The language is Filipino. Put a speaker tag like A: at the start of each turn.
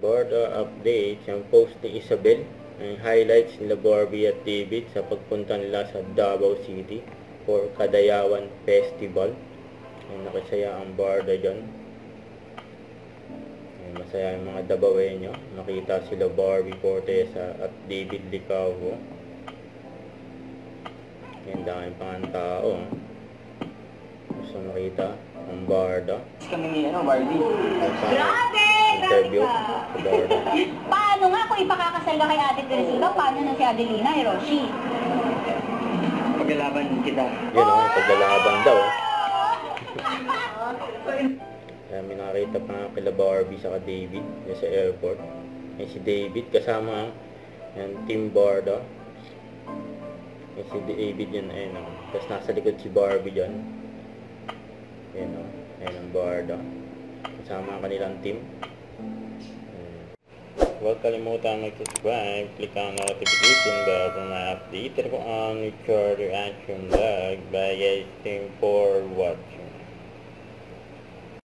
A: Border updates, yung post ni Isabel, ang highlights nila Barbie at David sa pagpunta nila sa Davao City for Kadayawan Festival. Ay, nakasaya ang Barda dyan. Ay, masaya yung mga Dabawenyo. Nakita sila Barbie Fortesa at David Licao. Ang dami pang tao. Gusto makita ang Barda.
B: Kami ni Barbie.
C: Grabe!
A: Interview sa Barda.
C: Paano nga kung ipakakasal ka kay Ate Teresita, paano na si Adelina, Hiroshi?
B: Paglalaban kita.
A: Yun o, paglalaban daw. Kaya may nakita pa nga kila Barbie saka David sa airport. Ay, si David kasama yung Team Barda. Ay, si David yun, ayun o. Tapos nasa likod si Barbie dyan. Ayun o, ayun ang Barda. Kasama ang kanilang team. Huwag kalimutan mag-subscribe, click ang notification bell para ma-update ko ang future reaction vlog. Bye guys, thank you for watching.